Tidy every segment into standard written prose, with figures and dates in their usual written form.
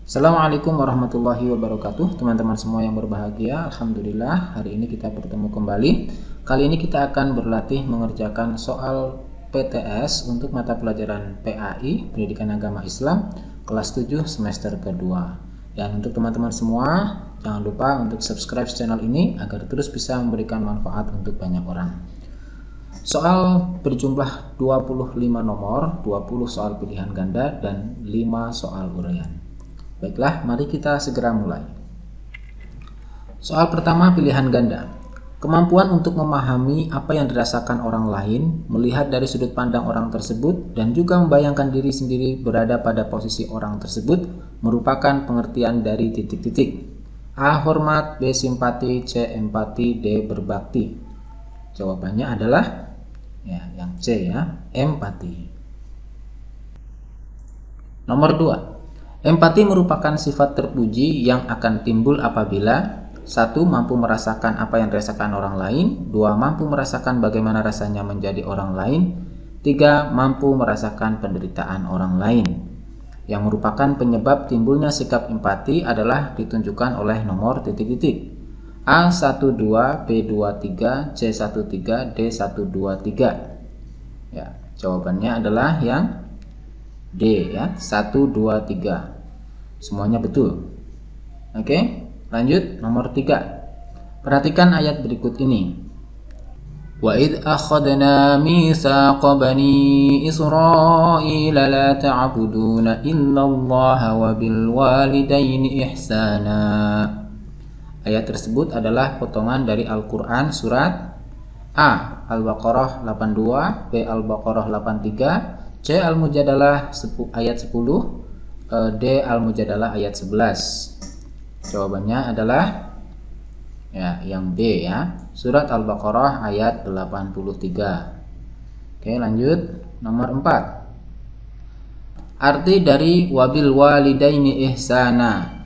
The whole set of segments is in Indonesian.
Assalamualaikum warahmatullahi wabarakatuh, teman-teman semua yang berbahagia. Alhamdulillah, hari ini kita bertemu kembali. Kali ini kita akan berlatih mengerjakan soal PTS untuk mata pelajaran PAI, Pendidikan Agama Islam, kelas 7 semester kedua. Dan untuk teman-teman semua, jangan lupa untuk subscribe channel ini agar terus bisa memberikan manfaat untuk banyak orang. Soal berjumlah 25 nomor, 20 soal pilihan ganda, dan 5 soal uraian. Baiklah, mari kita segera mulai. Soal pertama, pilihan ganda. Kemampuan untuk memahami apa yang dirasakan orang lain, melihat dari sudut pandang orang tersebut, dan juga membayangkan diri sendiri berada pada posisi orang tersebut merupakan pengertian dari titik-titik. A. Hormat, B. Simpati, C. Empati, D. Berbakti. Jawabannya adalah yang C empati. Nomor 2. Empati merupakan sifat terpuji yang akan timbul apabila 1. Mampu merasakan apa yang dirasakan orang lain, 2. Mampu merasakan bagaimana rasanya menjadi orang lain, 3. Mampu merasakan penderitaan orang lain. Yang merupakan penyebab timbulnya sikap empati adalah ditunjukkan oleh nomor titik-titik. A12, B23, C13, D123. Jawabannya adalah yang D 1, 2, 3. Semuanya betul. Oke, lanjut nomor 3. Perhatikan ayat berikut ini. Wa id akhadna mitsaqa bani Israila la ta'buduna illallaha wa bil walidaini ihsana. Ayat tersebut adalah potongan dari Al-Qur'an surat A. Al-Baqarah 82, B. Al-Baqarah 83, C. Al-Mujadalah ayat 10, D. Al-Mujadalah ayat 11. Jawabannya adalah yang B Surat Al-Baqarah ayat 83. Oke, lanjut nomor 4. Arti dari wabil walidaini ihsana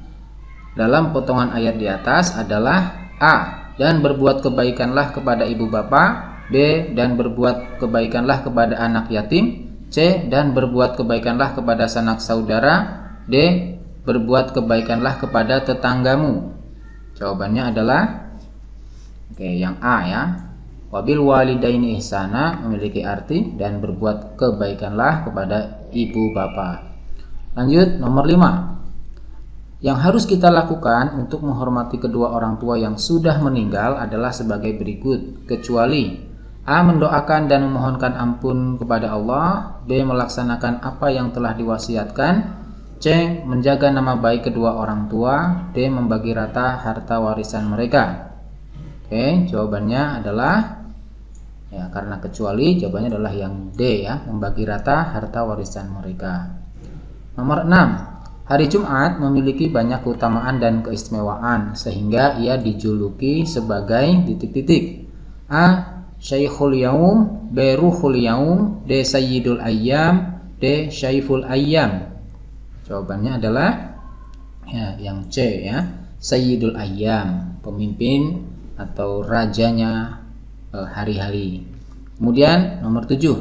dalam potongan ayat di atas adalah A. Dan berbuat kebaikanlah kepada ibu bapa, B. Dan berbuat kebaikanlah kepada anak yatim, C. Dan berbuat kebaikanlah kepada sanak saudara, D. Berbuat kebaikanlah kepada tetanggamu. Jawabannya adalah yang A Wabil walidaini ihsana memiliki arti dan berbuat kebaikanlah kepada ibu bapa. Lanjut nomor 5. Yang harus kita lakukan untuk menghormati kedua orang tua yang sudah meninggal adalah sebagai berikut, kecuali A. Mendoakan dan memohonkan ampun kepada Allah, B. Melaksanakan apa yang telah diwasiatkan, C. Menjaga nama baik kedua orang tua, D. Membagi rata harta warisan mereka. Oke, jawabannya adalah karena kecuali, jawabannya adalah yang D membagi rata harta warisan mereka. Nomor 6. Hari Jumat memiliki banyak keutamaan dan keistimewaan sehingga ia dijuluki sebagai titik-titik. A. Syaikhul Yaum, B. Ruhul Yaum, D. Sayyidul Ayyam, D. Syaiful Ayyam. Jawabannya adalah yang C Sayyidul Ayyam, pemimpin atau rajanya hari-hari. Kemudian nomor 7.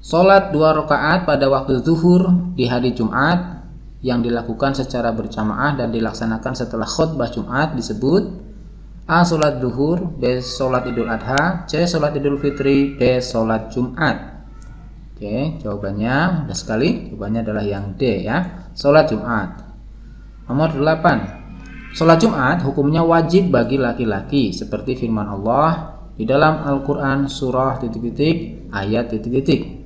Salat 2 rakaat pada waktu zuhur di hari Jumat yang dilakukan secara berjamaah dan dilaksanakan setelah khutbah Jumat disebut A. Salat zuhur, B. Salat Idul Adha, C. Salat Idul Fitri, D. Salat Jumat. Oke, jawabannya mudah sekali. Jawabannya adalah yang D Salat Jumat. Nomor 8. Salat Jumat hukumnya wajib bagi laki-laki seperti firman Allah di dalam Al-Qur'an surah titik-titik ayat titik-titik.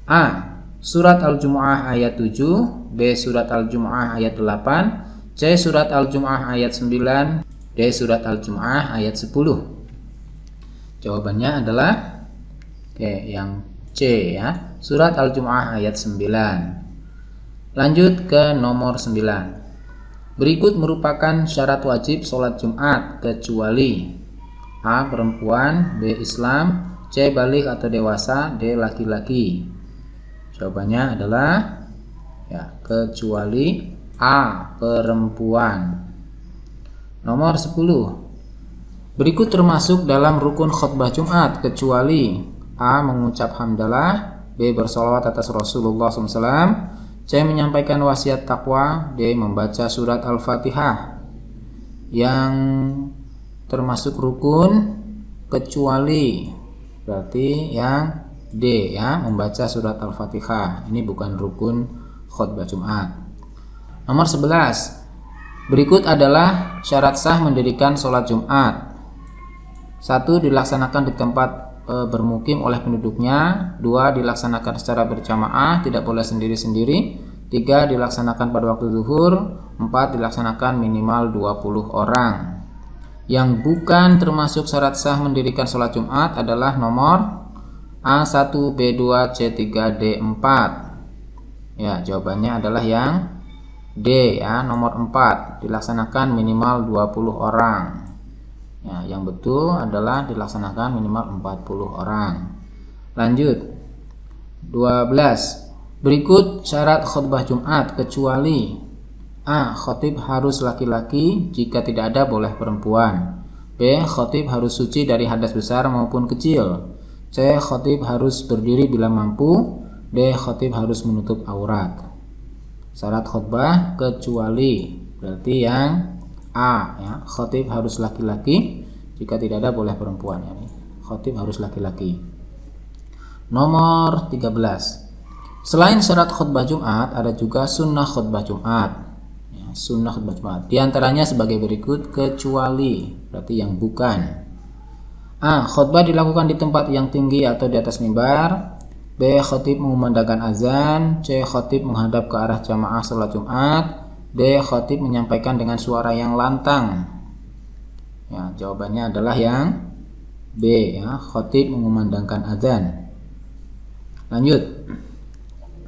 A. Surat Al-Jumu'ah ayat 7, B. Surat Al-Jumu'ah ayat 8, C. Surat Al-Jumu'ah ayat 9, D. Surat Al-Jumu'ah ayat 10. Jawabannya adalah yang C Surat Al-Jumu'ah ayat 9. Lanjut ke nomor 9. Berikut merupakan syarat wajib sholat Jumat kecuali A. Perempuan, B. Islam, C. Baligh atau dewasa, D. Laki-laki. Jawabannya adalah kecuali A. Perempuan. Nomor 10. Berikut termasuk dalam rukun khutbah Jumat kecuali A. Mengucap hamdalah, B. Bersolawat atas Rasulullah SAW, C. C. Menyampaikan wasiat takwa. D. Membaca surat Al-Fatihah yang termasuk rukun kecuali, berarti yang D ya, membaca surat Al-Fatihah. Ini bukan rukun khutbah Jumat. Nomor 11. Berikut adalah syarat sah mendirikan sholat Jumat. 1. Dilaksanakan di tempat bermukim oleh penduduknya. 2. Dilaksanakan secara berjamaah, tidak boleh sendiri-sendiri. 3. Dilaksanakan pada waktu zuhur. 4. Dilaksanakan minimal 20 orang. Yang bukan termasuk syarat sah mendirikan sholat Jumat adalah nomor A1, B2, C3, D4. Ya, jawabannya adalah yang D ya, nomor 4. Dilaksanakan minimal 20 orang. Ya, yang betul adalah dilaksanakan minimal 40 orang. Lanjut. 12. Berikut syarat khutbah Jumat kecuali A. Khatib harus laki-laki, jika tidak ada boleh perempuan. B. Khatib harus suci dari hadas besar maupun kecil. C. Khatib harus berdiri bila mampu. D. Khatib harus menutup aurat. Syarat khutbah kecuali, berarti yang A ya, khatib harus laki-laki, jika tidak ada boleh perempuan ya. Khatib harus laki-laki. Nomor 13. Selain syarat khutbah Jumat, ada juga sunnah khutbah Jumat ya, sunnah khutbah Jumat. Di antaranya sebagai berikut kecuali, berarti yang bukan. A. Khutbah dilakukan di tempat yang tinggi atau di atas mimbar. B. Khatib mengumandangkan azan. C. Khatib menghadap ke arah jamaah sholat Jumat. D. Khatib menyampaikan dengan suara yang lantang. Ya, jawabannya adalah yang B ya, khatib mengumandangkan azan. Lanjut.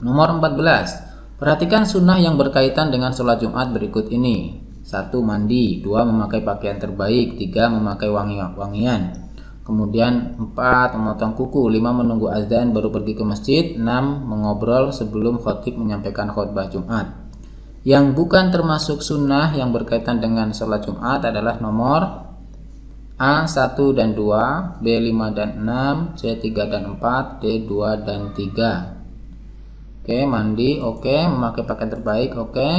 Nomor 14. Perhatikan sunnah yang berkaitan dengan sholat Jumat berikut ini. 1. Mandi. 2. Memakai pakaian terbaik. 3. Memakai wangian. Kemudian 4. Memotong kuku. 5. Menunggu azan baru pergi ke masjid. 6. Mengobrol sebelum khatib menyampaikan khutbah Jumat. Yang bukan termasuk sunnah yang berkaitan dengan sholat Jumat adalah nomor A1 dan 2, B5 dan 6, C3 dan 4, D2 dan 3. Oke, mandi, oke, memakai pakaian terbaik, oke,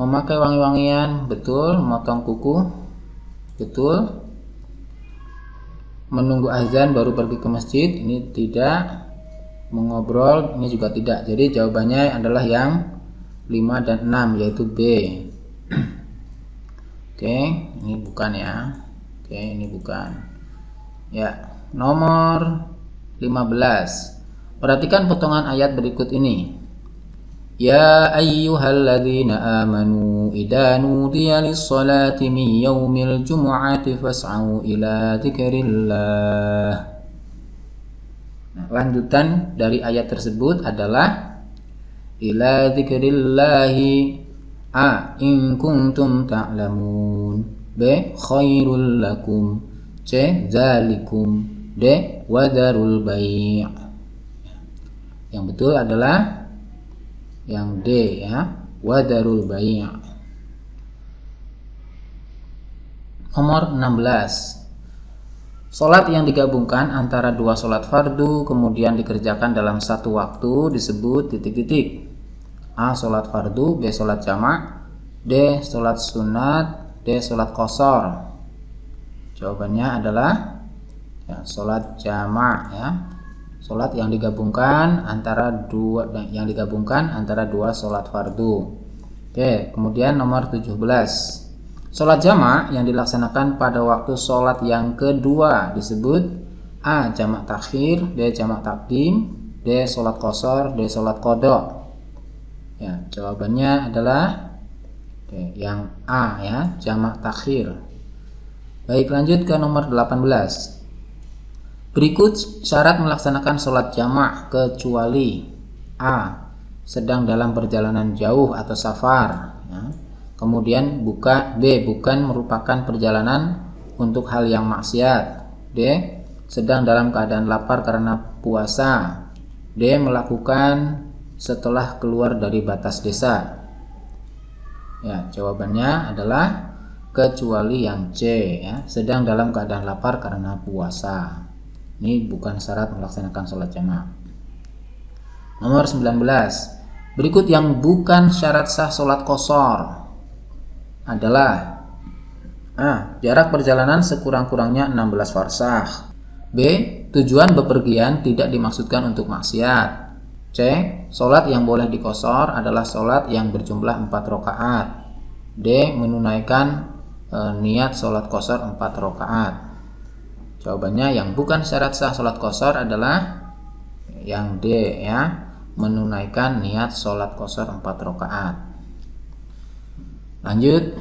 memakai wangi-wangian, betul, memotong kuku, betul, menunggu azan baru pergi ke masjid, ini tidak, mengobrol, ini juga tidak. Jadi jawabannya adalah yang 5 dan 6, yaitu B. Oke, ini bukan ya. Oke, ini bukan. Ya, nomor 15. Perhatikan potongan ayat berikut ini. Ya ayyuhalladzina amanu idza nudiya lis-salati min yaumil jumu'ati fas'au ila dzikrillah. Nah, lanjutan dari ayat tersebut adalah ila dzikrillahi A. In kuntum ta'lamun. B. Khairul lakum. C. Zalikum. D. Wadarul bai'. Yang betul adalah yang D ya, wadarul bai'. Nomor 16. Salat yang digabungkan antara dua salat fardu kemudian dikerjakan dalam satu waktu disebut titik-titik. A. Salat fardu. B. Salat jamak. D. Salat sunat. D. Salat qashar. Jawabannya adalah ya, salat jamak ya. Salat yang digabungkan antara dua salat fardu. Oke, kemudian nomor 17. Salat jamak yang dilaksanakan pada waktu salat yang kedua disebut A. Jamak takhir, B. Jamak takdim, D. Salat qashar, D. Salat qada. Ya, jawabannya adalah yang A ya, jamak takhir. Baik, lanjut ke nomor 18. Berikut syarat melaksanakan sholat jamak kecuali A. Sedang dalam perjalanan jauh atau safar ya. Kemudian B. Bukan merupakan perjalanan untuk hal yang maksiat. D. Sedang dalam keadaan lapar karena puasa. D. Melakukan setelah keluar dari batas desa. Ya, jawabannya adalah kecuali yang C ya, sedang dalam keadaan lapar karena puasa. Ini bukan syarat melaksanakan sholat jamak. Nomor 19. Berikut yang bukan syarat sah sholat qashar adalah A. Jarak perjalanan sekurang-kurangnya 16 farsakh. B. Tujuan bepergian tidak dimaksudkan untuk maksiat. C. Sholat yang boleh diqashar adalah sholat yang berjumlah 4 rakaat. D. Menunaikan niat sholat qashar 4 rakaat. Jawabannya yang bukan syarat sah sholat qashar adalah yang D, ya, menunaikan niat sholat qashar 4 rakaat. Lanjut.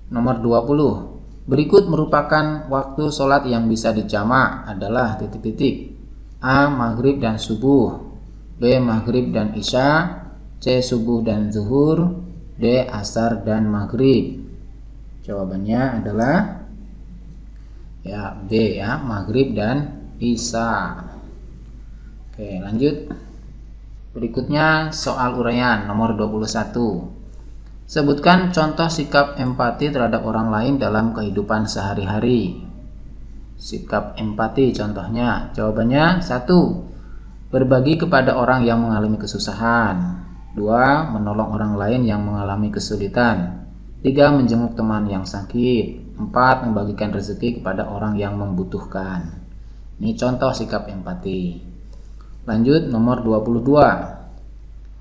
Nomor 20. Berikut merupakan waktu sholat yang bisa dijamak adalah titik-titik. A. Maghrib dan subuh. B. Maghrib dan isya. C. Subuh dan zuhur. D. Asar dan maghrib. Jawabannya adalah ya B, ya, maghrib dan isya. Oke, lanjut. Berikutnya soal uraian nomor 21. Sebutkan contoh sikap empati terhadap orang lain dalam kehidupan sehari-hari. Sikap empati contohnya. Jawabannya 1. Berbagi kepada orang yang mengalami kesusahan. 2. Menolong orang lain yang mengalami kesulitan. 3. Menjenguk teman yang sakit. 4. Membagikan rezeki kepada orang yang membutuhkan. Ini contoh sikap empati. Lanjut nomor 22.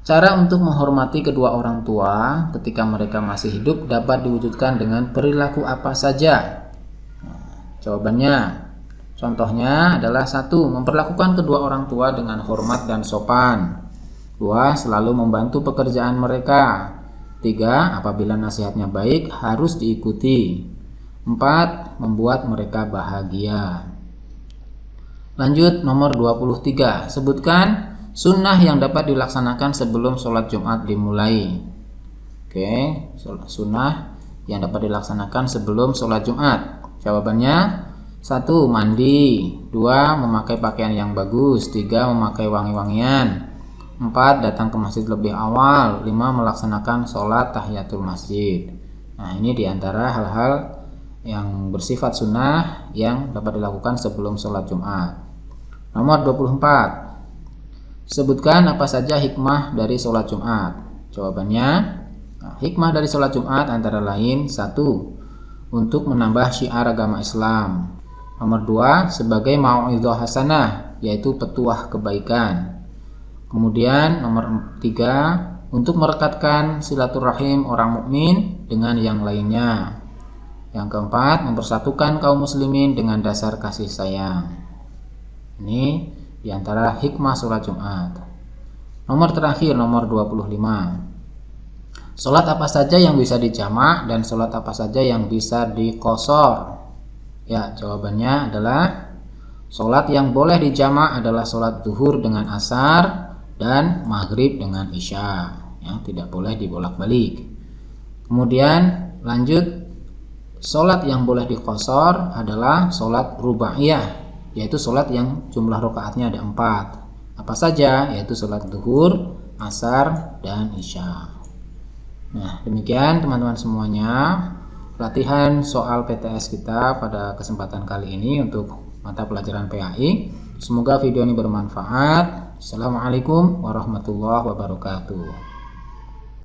Cara untuk menghormati kedua orang tua ketika mereka masih hidup dapat diwujudkan dengan perilaku apa saja? Jawabannya, contohnya adalah 1. Memperlakukan kedua orang tua dengan hormat dan sopan. 2. Selalu membantu pekerjaan mereka. 3. Apabila nasihatnya baik harus diikuti. 4. Membuat mereka bahagia. Lanjut nomor 23. Sebutkan sunnah yang dapat dilaksanakan sebelum sholat Jumat dimulai. Oke, sunnah yang dapat dilaksanakan sebelum sholat Jumat. Jawabannya 1. Mandi. 2. Memakai pakaian yang bagus. 3. Memakai wangi-wangian. 4. Datang ke masjid lebih awal. 5. Melaksanakan sholat tahiyatul masjid. Nah, ini diantara hal-hal yang bersifat sunnah yang dapat dilakukan sebelum sholat Jumat. Nomor 24. Sebutkan apa saja hikmah dari sholat Jumat. Jawabannya, hikmah dari sholat Jumat antara lain 1. Untuk menambah syiar agama Islam. Nomor 2. Sebagai mau'izah hasanah, yaitu petuah kebaikan. Kemudian nomor 3. Untuk merekatkan silaturahim orang mukmin dengan yang lainnya. Yang keempat, mempersatukan kaum muslimin dengan dasar kasih sayang. Ini diantara hikmah sholat Jumat. Nomor terakhir, nomor 25. Sholat apa saja yang bisa dijamak dan sholat apa saja yang bisa diqashar? Ya, jawabannya adalah sholat yang boleh dijamak adalah sholat zuhur dengan asar dan maghrib dengan isya. Ya, tidak boleh dibolak-balik. Kemudian lanjut, sholat yang boleh diqashar adalah sholat rubaiyah, yaitu sholat yang jumlah rakaatnya ada 4. Apa saja? Yaitu sholat zuhur, asar, dan isya. Nah, demikian teman-teman semuanya latihan soal PTS kita pada kesempatan kali ini untuk mata pelajaran PAI. Semoga video ini bermanfaat. Assalamualaikum warahmatullahi wabarakatuh.